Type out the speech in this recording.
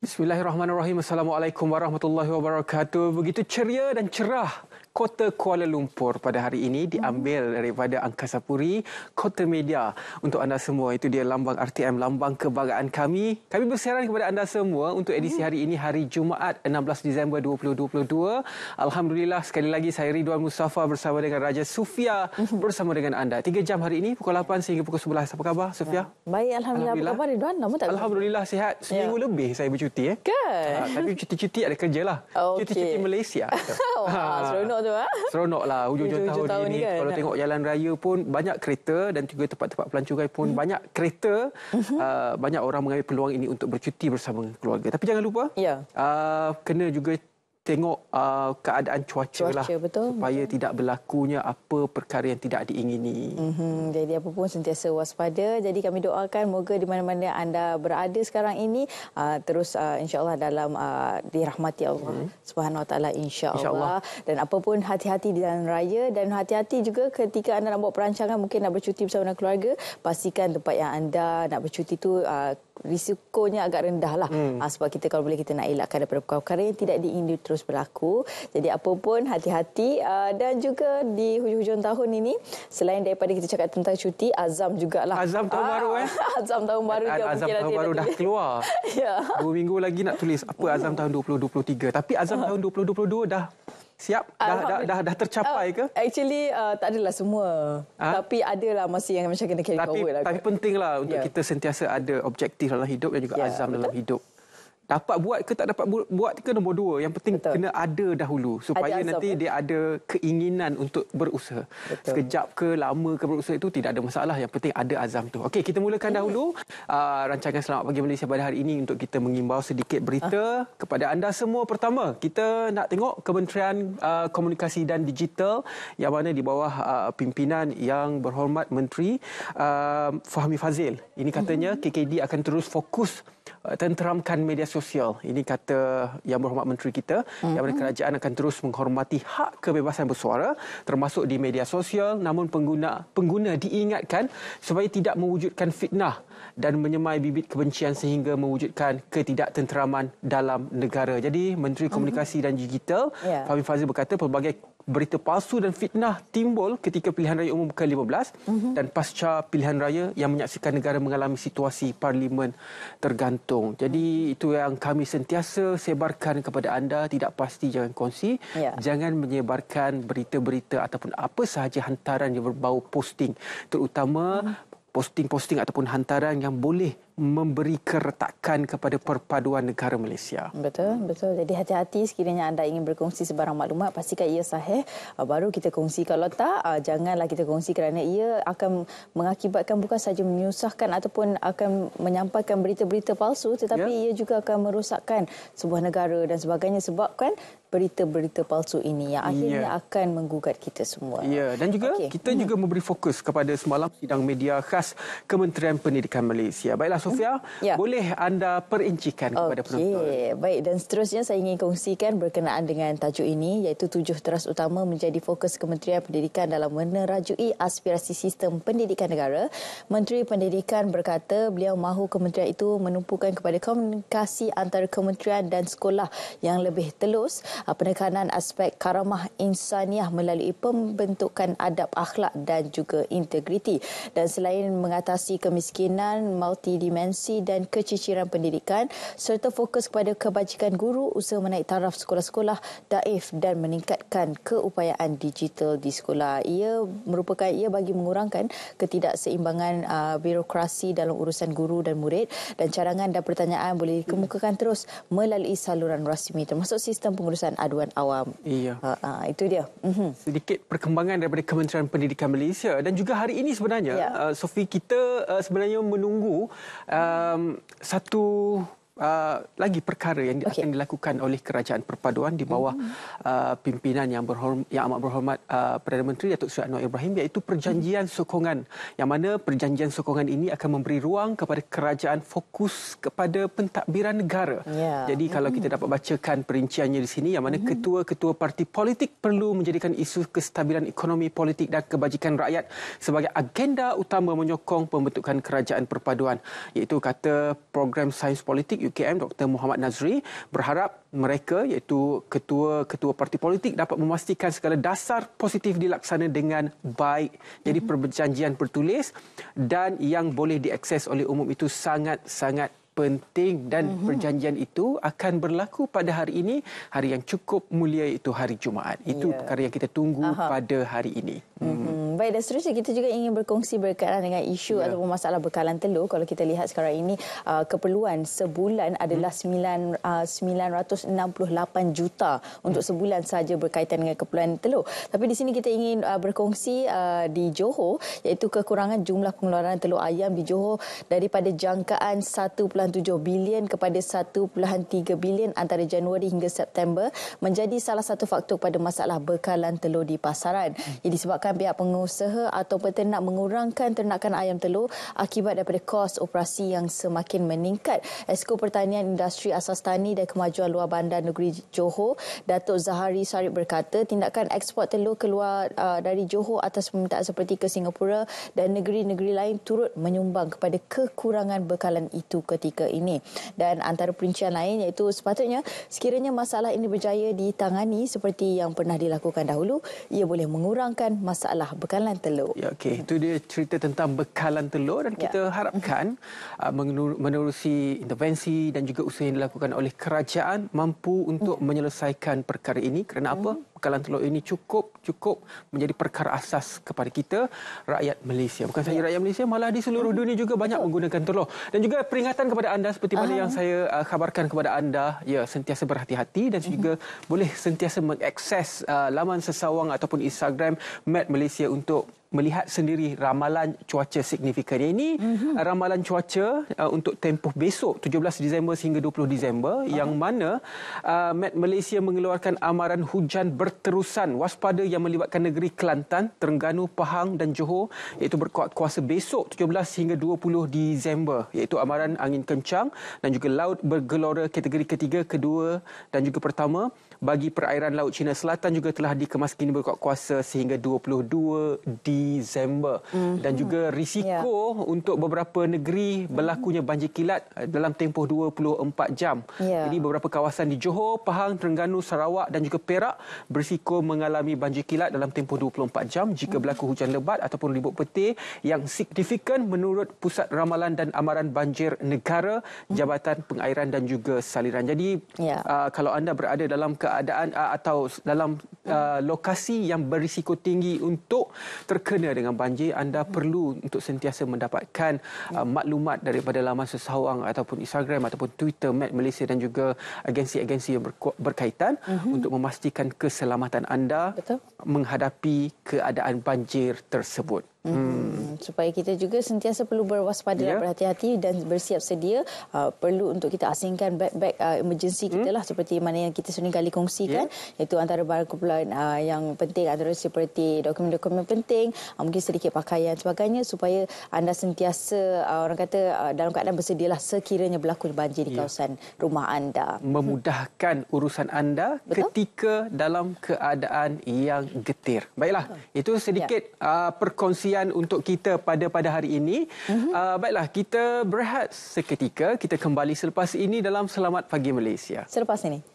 Bismillahirrahmanirrahim. Assalamualaikum warahmatullahi wabarakatuh. Begitu ceria dan cerah Kota Kuala Lumpur pada hari ini diambil daripada Angkasa Puri, Kota Media. Untuk anda semua, itu dia lambang RTM, lambang kebanggaan kami. Kami bersiaran kepada anda semua untuk edisi hari ini, hari Jumaat 16 Disember 2022. Alhamdulillah, sekali lagi saya Ridwan Mustafa bersama dengan Raja Sufia bersama dengan anda. 3 jam hari ini, pukul 8 sehingga pukul 11. Apa khabar, Sufia? Baik, Alhamdulillah. Apa khabar, Ridwan? Nama tak Alhamdulillah, sihat. Seminggu lebih saya bercuti. Kan? Tapi cuti-cuti ada kerja lah. Cuti-cuti Malaysia. Seronok tu. Seronok lah hujung-hujung tahun ini kan? Kalau tengok jalan raya pun banyak kereta dan juga tempat-tempat pelancongan pun banyak kereta. Banyak orang mengambil peluang ini untuk bercuti bersama keluarga. Tapi jangan lupa, kena juga tengok keadaan cuaca lah, betul, supaya tidak berlakunya apa perkara yang tidak diingini. Jadi apa pun sentiasa waspada. Jadi kami doakan moga di mana-mana anda berada sekarang ini terus insya-Allah dalam dirahmati Allah Subhanahu Wa Taala, insya-Allah. Dan apa pun hati-hati di jalan raya, dan hati-hati juga ketika anda nak buat perancangan, mungkin nak bercuti bersama dengan keluarga, pastikan tempat yang anda nak bercuti tu risikonya agak rendah lah. Sebab kita kalau boleh kita nak elakkan daripada perkara-perkara yang tidak diingini terus berlaku. Jadi apa pun hati-hati, dan juga di hujung-hujung tahun ini, selain daripada kita cakap tentang cuti, azam jugalah. Azam tahun baru azam tahun baru juga. Azam tahun baru dah keluar. 2 minggu lagi nak tulis apa azam tahun 2023. Tapi azam tahun 2022 dah siap? Dah tercapai ke? Actually, tak adalah semua. Tapi adalah masih yang macam kena carry forward lah. Tapi pentinglah untuk kita sentiasa ada objektif dalam hidup dan juga azam dalam hidup. Dapat buat ke tak dapat buat ke nombor 2. Yang penting kena ada dahulu. Supaya nanti dia ada keinginan untuk berusaha. Sekejap ke lama ke berusaha itu tidak ada masalah. Yang penting ada azam tu. Okey, kita mulakan dahulu rancangan Selamat Pagi Malaysia pada hari ini untuk kita mengimbau sedikit berita kepada anda semua. Pertama, kita nak tengok Kementerian Komunikasi dan Digital yang mana di bawah pimpinan yang berhormat Menteri Fahmi Fadzil. Ini katanya KKD akan terus fokus tenteramkan media sosial. Ini kata Yang Berhormat Menteri kita. Yang mana kerajaan akan terus menghormati hak kebebasan bersuara termasuk di media sosial, namun pengguna diingatkan supaya tidak mewujudkan fitnah dan menyemai bibit kebencian sehingga mewujudkan ketidaktenteraman dalam negara. Jadi Menteri Komunikasi dan Digital Fahmi Fadzil berkata pelbagai berita palsu dan fitnah timbul ketika pilihan raya umum ke-15 dan pasca pilihan raya yang menyaksikan negara mengalami situasi parlimen tergantung. Jadi itu yang kami sentiasa sebarkan kepada anda. Tidak pasti jangan kongsi. Jangan menyebarkan berita-berita ataupun apa sahaja hantaran yang berbau posting, terutama posting-posting ataupun hantaran yang boleh memberi keretakan kepada perpaduan negara Malaysia. Betul. Jadi hati-hati sekiranya anda ingin berkongsi sebarang maklumat, pastikan ia sahih, baru kita kongsi. Kalau tak, janganlah kita kongsi kerana ia akan mengakibatkan bukan sahaja menyusahkan ataupun akan menyampaikan berita-berita palsu, tetapi ia juga akan merosakkan sebuah negara dan sebagainya, sebabkan berita-berita palsu ini yang akhirnya akan menggugat kita semua. Dan juga kita juga memberi fokus kepada semalam sidang media khas Kementerian Pendidikan Malaysia. Baiklah Sofia, boleh anda perincikan kepada penonton? Baik, dan seterusnya saya ingin kongsikan berkenaan dengan tajuk ini, iaitu 7 teras utama menjadi fokus Kementerian Pendidikan dalam menerajui aspirasi sistem pendidikan negara. Menteri Pendidikan berkata beliau mahu kementerian itu menumpukan kepada komunikasi antara kementerian dan sekolah yang lebih telus, penekanan aspek karamah insaniah melalui pembentukan adab akhlak dan juga integriti. Dan selain mengatasi kemiskinan, multidimensi dan keciciran pendidikan serta fokus kepada kebajikan guru, usaha menaik taraf sekolah-sekolah daif dan meningkatkan keupayaan digital di sekolah. Ia bagi mengurangkan ketidakseimbangan birokrasi dalam urusan guru dan murid, dan cadangan dan pertanyaan boleh dikemukakan terus melalui saluran rasmi termasuk sistem pengurusan aduan awam. Itu dia. Sedikit perkembangan daripada Kementerian Pendidikan Malaysia. Dan juga hari ini sebenarnya Sophie, kita sebenarnya menunggu satu lagi perkara yang akan dilakukan oleh Kerajaan Perpaduan di bawah pimpinan yang amat berhormat Perdana Menteri Datuk Seri Anwar Ibrahim, iaitu perjanjian sokongan, yang mana perjanjian sokongan ini akan memberi ruang kepada kerajaan fokus kepada pentadbiran negara. Jadi kalau kita dapat bacakan perinciannya di sini, yang mana ketua-ketua parti politik perlu menjadikan isu kestabilan ekonomi, politik dan kebajikan rakyat sebagai agenda utama menyokong pembentukan Kerajaan Perpaduan, iaitu kata program sains politik UKM Dr. Muhammad Nazri berharap mereka iaitu ketua-ketua parti politik dapat memastikan segala dasar positif dilaksana dengan baik. Jadi perjanjian bertulis dan yang boleh diakses oleh umum itu sangat-sangat penting dan perjanjian itu akan berlaku pada hari ini, hari yang cukup mulia iaitu hari Jumaat. Itu perkara yang kita tunggu pada hari ini. Baik, dan seterusnya kita juga ingin berkongsi berkaitan dengan isu ataupun masalah bekalan telur. Kalau kita lihat sekarang ini keperluan sebulan adalah 968 juta untuk sebulan saja berkaitan dengan keperluan telur. Tapi di sini kita ingin berkongsi di Johor, iaitu kekurangan jumlah pengeluaran telur ayam di Johor daripada jangkaan 1.7 bilion kepada 1.3 bilion antara Januari hingga September menjadi salah satu faktor pada masalah bekalan telur di pasaran. Ia disebabkan pihak pengusaha atau peternak mengurangkan ternakan ayam telur akibat daripada kos operasi yang semakin meningkat. Esko Pertanian Industri Asas Tani dan Kemajuan Luar Bandar Negeri Johor, Datuk Zahari Sarip berkata, tindakan ekspor telur keluar dari Johor atas permintaan seperti ke Singapura dan negeri-negeri lain turut menyumbang kepada kekurangan bekalan itu ketika ini. Dan antara perincian lain iaitu sepatutnya sekiranya masalah ini berjaya ditangani seperti yang pernah dilakukan dahulu, ia boleh mengurangkan masalah bekalan telur. Ya, okey. Itu dia cerita tentang bekalan telur dan kita harapkan menerusi intervensi dan juga usaha yang dilakukan oleh kerajaan mampu untuk menyelesaikan perkara ini. Kerana apa? Bekalan telur ini cukup menjadi perkara asas kepada kita rakyat Malaysia. Bukan sahaja rakyat Malaysia, malah di seluruh dunia juga banyak menggunakan telur. Dan juga peringatan kepada anda seperti mana yang saya khabarkan kepada anda, ya, sentiasa berhati-hati dan juga boleh sentiasa mengakses laman sesawang ataupun Instagram Met Malaysia untuk melihat sendiri ramalan cuaca signifikan. Ini ramalan cuaca untuk tempoh besok 17 Disember sehingga 20 Disember yang mana Met Malaysia mengeluarkan amaran hujan berterusan waspada yang melibatkan negeri Kelantan, Terengganu, Pahang dan Johor iaitu berkuat kuasa besok 17 hingga 20 Disember iaitu amaran angin kencang dan juga laut bergelora kategori ketiga, kedua dan juga pertama bagi perairan Laut Cina Selatan juga telah dikemas kini berkuat kuasa sehingga 22 Disember. Dan juga risiko untuk beberapa negeri berlakunya banjir kilat dalam tempoh 24 jam. Jadi beberapa kawasan di Johor, Pahang, Terengganu, Sarawak dan juga Perak berisiko mengalami banjir kilat dalam tempoh 24 jam jika berlaku hujan lebat ataupun ribut petir yang signifikan menurut Pusat Ramalan dan Amaran Banjir Negara, Jabatan Pengairan dan juga Saliran. Jadi kalau anda berada dalam keadaan atau dalam lokasi yang berisiko tinggi untuk terkena dengan banjir, anda perlu untuk sentiasa mendapatkan maklumat daripada laman sesawang ataupun Instagram ataupun Twitter Met Malaysia dan juga agensi-agensi yang berkaitan untuk memastikan keselamatan anda menghadapi keadaan banjir tersebut. Supaya kita juga sentiasa perlu berwaspada dan berhati-hati dan bersiap sedia. Perlu untuk kita asingkan beg-beg emergency kita lah seperti mana yang kita sering kali kongsikan, iaitu antara barang keperluan yang penting antara seperti dokumen-dokumen penting, mungkin sedikit pakaian sebagainya supaya anda sentiasa orang kata dalam keadaan bersedialah sekiranya berlaku banjir di kawasan rumah anda. Memudahkan urusan anda ketika dalam keadaan yang getir. Baiklah, itu sedikit perkongsian untuk kita pada hari ini. Baiklah, kita berehat seketika. Kita kembali selepas ini dalam Selamat Pagi Malaysia. Selepas ini.